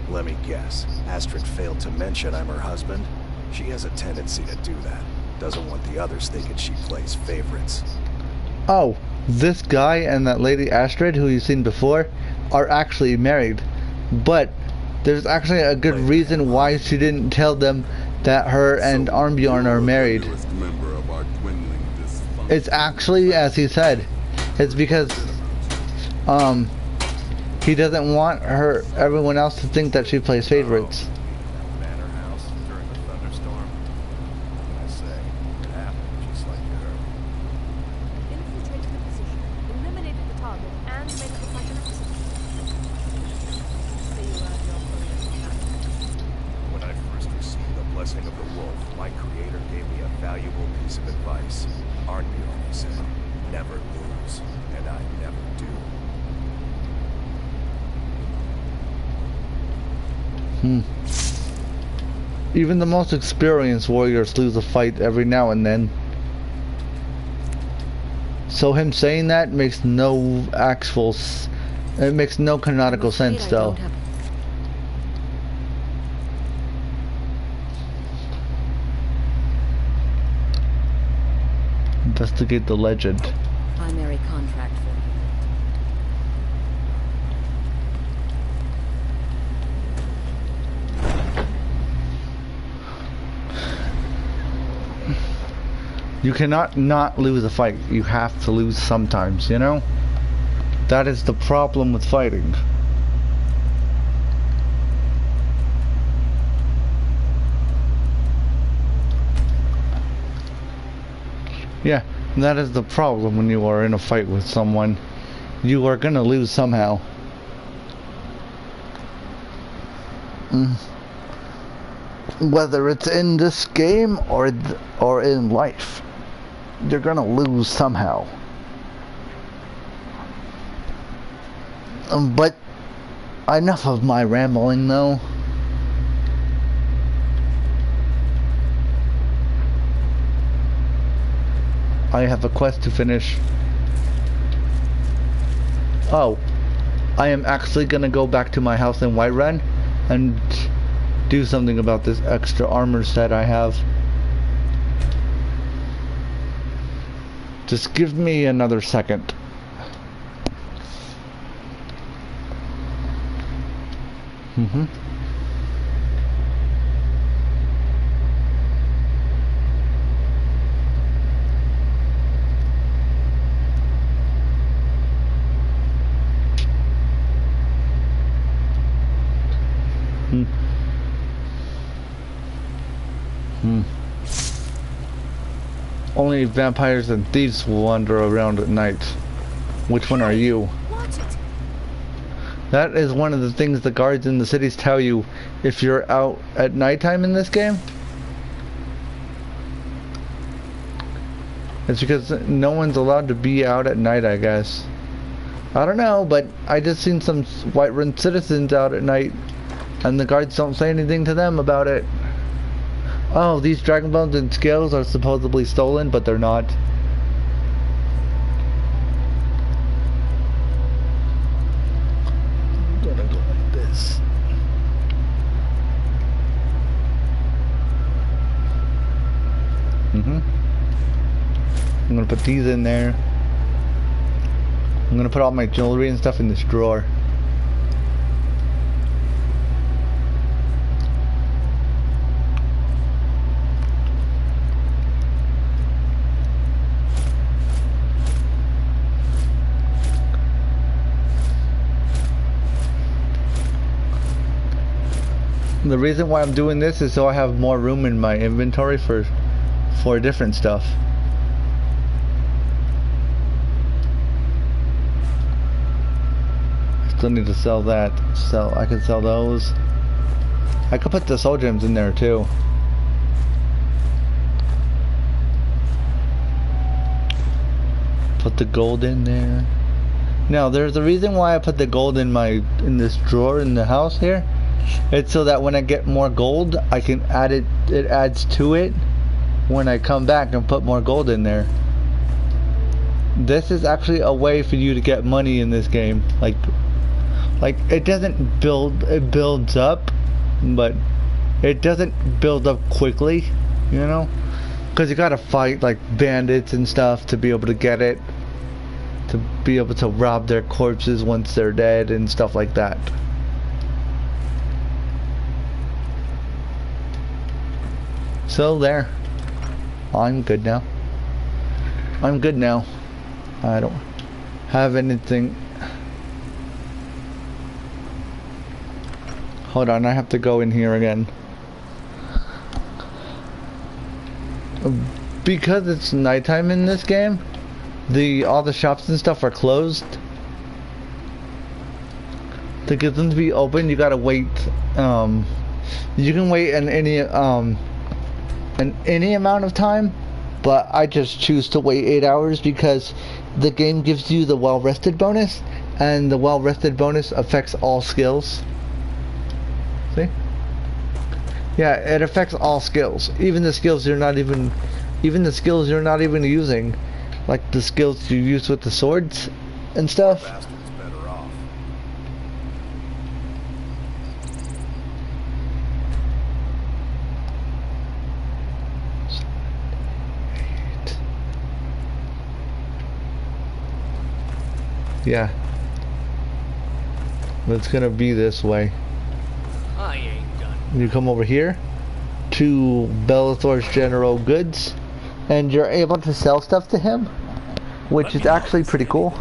Let me guess. Astrid failed to mention I'm her husband? She has a tendency to do that. Doesn't want the others thinking she plays favorites. Oh, this guy and that lady Astrid, who you've seen before, are actually married. But there's actually a good reason why she didn't tell them that her and Armbjorn are married. It's actually, as he said, it's because he doesn't want everyone else to think that she plays favorites. Manor house during the thunderstorm. I say, it happened just like you heard. Infiltrated the position, eliminated the target, and made it look like an accident. Say you earned your career. When I first received the blessing of the wolf, my creator gave me a valuable piece of advice. Arnbjorn, he said, never lose, and I never do. Even the most experienced warriors lose a fight every now and then. So him saying that makes no it makes no canonical sense though. Investigate the legend. Primary contract for You cannot not lose a fight. You have to lose sometimes, you know? That is the problem with fighting. Yeah, that is the problem when you are in a fight with someone. You are gonna lose somehow. Whether it's in this game or in life, you're gonna lose somehow. But enough of my rambling though. I have a quest to finish. Oh, I am actually gonna go back to my house in Whiterun and do something about this extra armor set I have. Just give me another second. Only vampires and thieves will wander around at night. Which one are you? That is one of the things the guards in the cities tell you if you're out at nighttime in this game. It's because no one's allowed to be out at night, I guess. I don't know, but I just seen some Whiterun citizens out at night, and the guards don't say anything to them about it. Oh, these dragon bones and scales are supposedly stolen, but they're not. I'm gonna go like this. I'm gonna put these in there. I'm gonna put all my jewelry and stuff in this drawer. The reason why I'm doing this is so I have more room in my inventory for different stuff. Still need to sell that, so I can sell those. I could put the soul gems in there too. Put the gold in there. Now there's a reason why I put the gold in this drawer in the house here. It's so that when I get more gold, I can add it. It adds to it when I come back and put more gold in there. This is actually a way for you to get money in this game. Like it doesn't build, it builds up, but it doesn't build up quickly, you know, because you gotta fight like bandits and stuff to be able to get it, to be able to rob their corpses once they're dead and stuff like that. So there, I'm good now. I'm good now. I don't have anything. Hold on, I have to go in here again. Because it's nighttime in this game, all the shops and stuff are closed. To get them to be open, you gotta wait. You can wait in any amount of time, but I just choose to wait 8 hours because the game gives you the well-rested bonus, and the well-rested bonus affects all skills. See? Yeah, it affects all skills, even the skills you're not even using, like the skills you use with the swords and stuff. Better off. Yeah. It's gonna be this way. I ain't done. You come over here to Bellathor's General Goods, and you're able to sell stuff to him, which is actually pretty cool.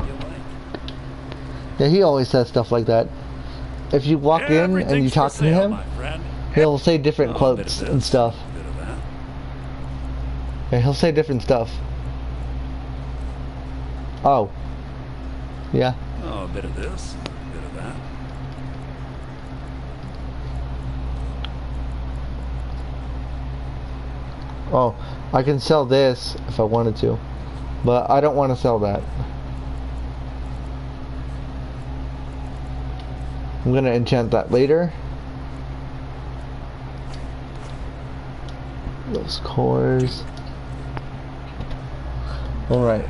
Yeah, he always says stuff like that. If you walk in and you talk to him, he'll say different quotes and stuff. Yeah, he'll say different stuff. Oh. Yeah. Oh, a bit of this, a bit of that. Oh, I can sell this if I wanted to, but I don't want to sell that. I'm gonna enchant that later. Those cores. Alright.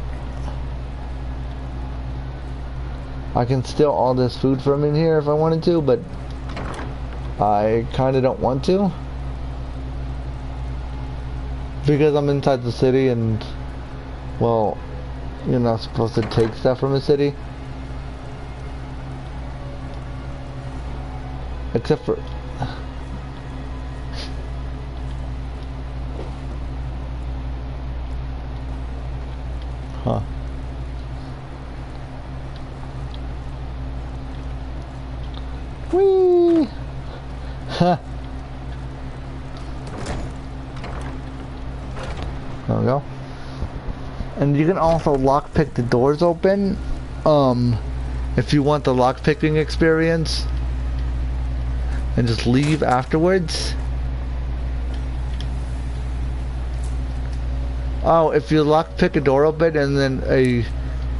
I can steal all this food from in here if I wanted to, but I kinda don't want to. Because I'm inside the city and, well, you're not supposed to take stuff from the city. Except for... Huh. Whee! Huh. There we go. And you can also lockpick the doors open, if you want the lockpicking experience, and just leave afterwards. Oh, if you lockpick a door open and then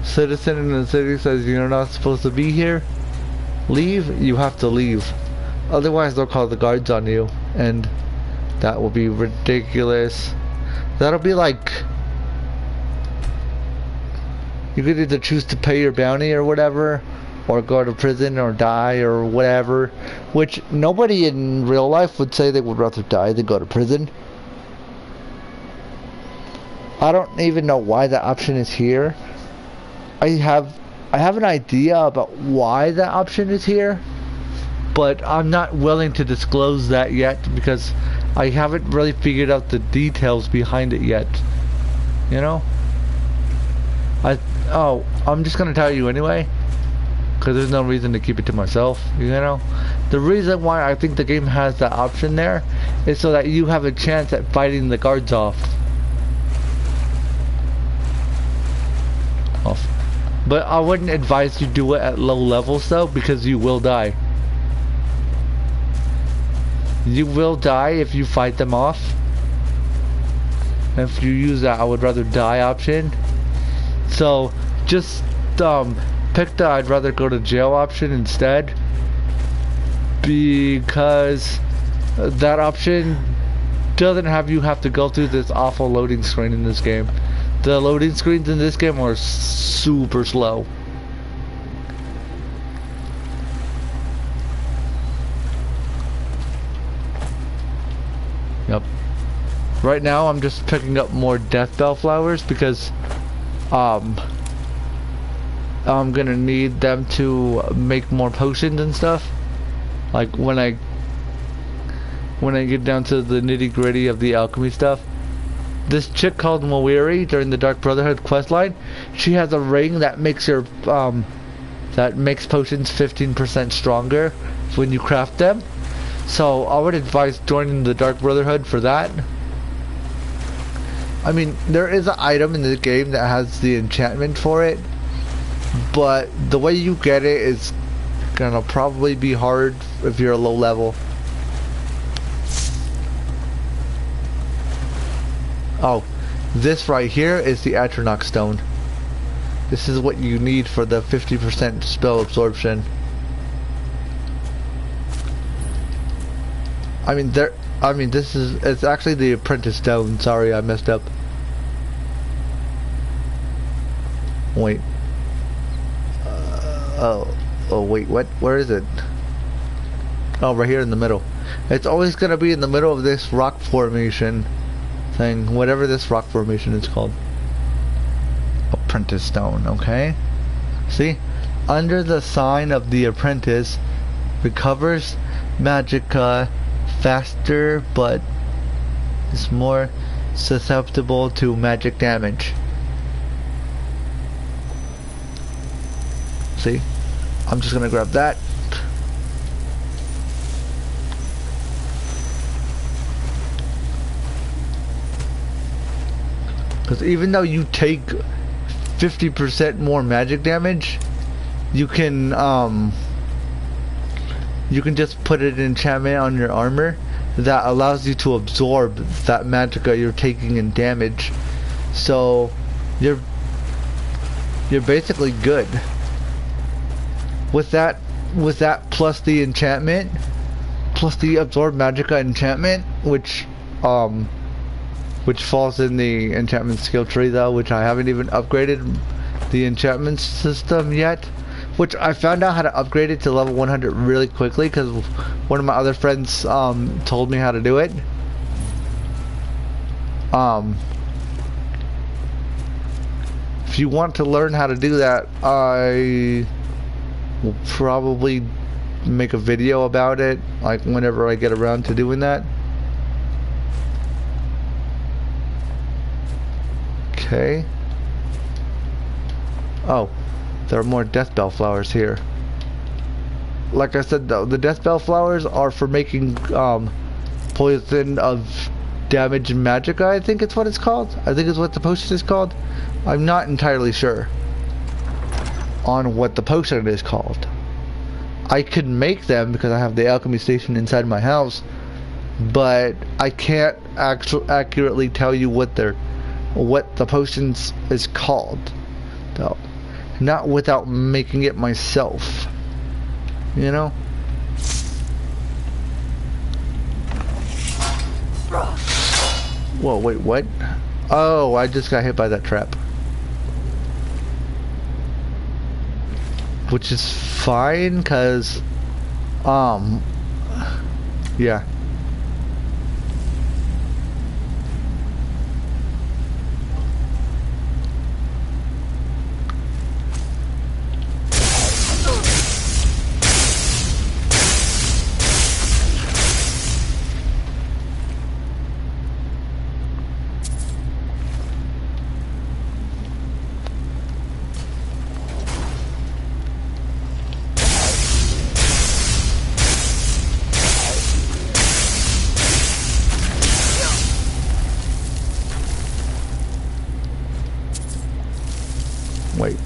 citizen in the city says you're not supposed to be here, leave, you have to leave. Otherwise they'll call the guards on you, and that will be ridiculous. That'll be like, you could either choose to pay your bounty or whatever, or go to prison or die or whatever, which nobody in real life would say they would rather die than go to prison. I don't even know why that option is here. I have an idea about why that option is here, but I'm not willing to disclose that yet because I haven't really figured out the details behind it yet. You know? I'm just gonna tell you anyway, because there's no reason to keep it to myself, you know? The reason why I think the game has that option there is so that you have a chance at fighting the guards off. But I wouldn't advise you do it at low levels though, because you will die. You will die if you fight them off. If you use that I would rather die option. So just pick the I'd rather go to jail option instead, because that option doesn't have you have to go through this awful loading screen in this game. The loading screens in this game are super slow. Yep. Right now I'm just picking up more death bell flowers because I'm gonna need them to make more potions and stuff. Like when I get down to the nitty gritty of the alchemy stuff. This chick called Moiri during the Dark Brotherhood questline, she has a ring that makes your that makes potions 15% stronger when you craft them. So I would advise joining the Dark Brotherhood for that. I mean, there is an item in the game that has the enchantment for it, but the way you get it is gonna probably be hard if you're a low level. Oh, this right here is the Atronach stone. This is what you need for the 50% spell absorption. It's actually the apprentice stone. Sorry, I messed up. Wait. Oh wait, what? Where is it? Oh, right here in the middle. It's always gonna be in the middle of this rock formation thing, whatever this rock formation is called. Apprentice stone, okay? See? Under the sign of the apprentice, recovers magicka faster, but is more susceptible to magic damage. See? I'm just gonna grab that. Because even though you take 50% more magic damage, you can just put an enchantment on your armor that allows you to absorb that magicka you're taking in damage. So you're basically good. With that plus the enchantment, plus the absorb magicka enchantment, which falls in the enchantment skill tree though, which I haven't even upgraded the enchantment system yet, which I found out how to upgrade it to level 100 really quickly because one of my other friends told me how to do it. If you want to learn how to do that, I will probably make a video about it, like whenever I get around to doing that. Okay. Oh, there are more death bell flowers here. Like I said though, the death bell flowers are for making poison of damage magicka, I think it's what it's called. I think it's what the potion is called. I'm not entirely sure on what the potion is called. I could make them because I have the alchemy station inside my house, but I can't accurately tell you what the potions is called though. not without making it myself. You know? Whoa, wait, what? Oh, I just got hit by that trap. Which is fine, cause, yeah. Wait.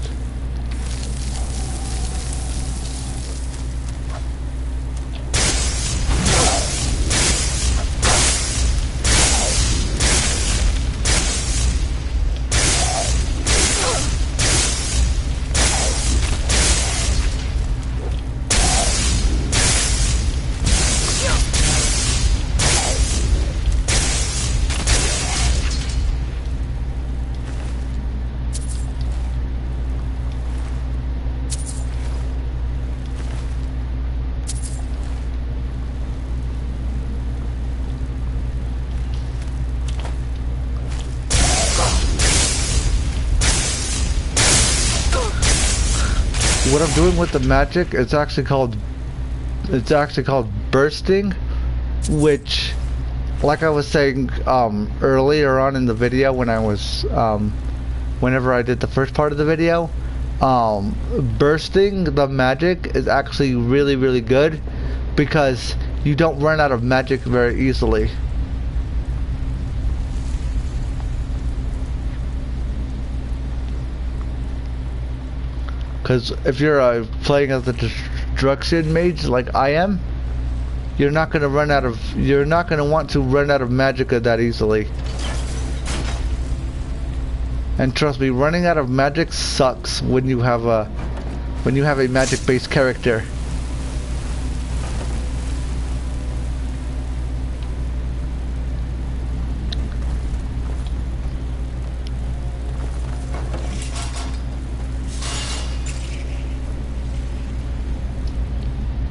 What I'm doing with the magic, it's actually called bursting, which, like I was saying earlier on in the video when I was whenever I did the first part of the video, bursting the magic is actually really good because you don't run out of magic very easily. Because if you're playing as a destruction mage like I am, you're not gonna want to run out of magicka that easily. And trust me, running out of magic sucks when you have a magic-based character.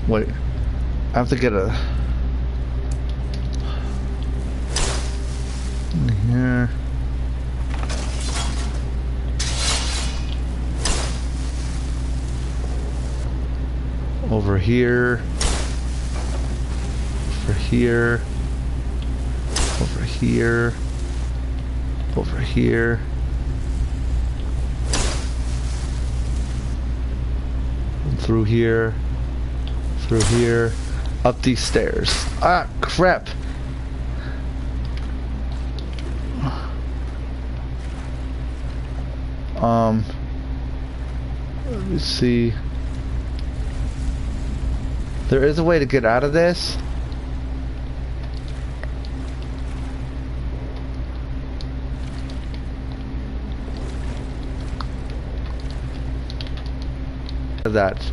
Wait, I have to get a... here. Over here. Over here. Over here. Over here. And through here. Through here, up these stairs. Ah, crap. Let me see. There is a way to get out of this. That.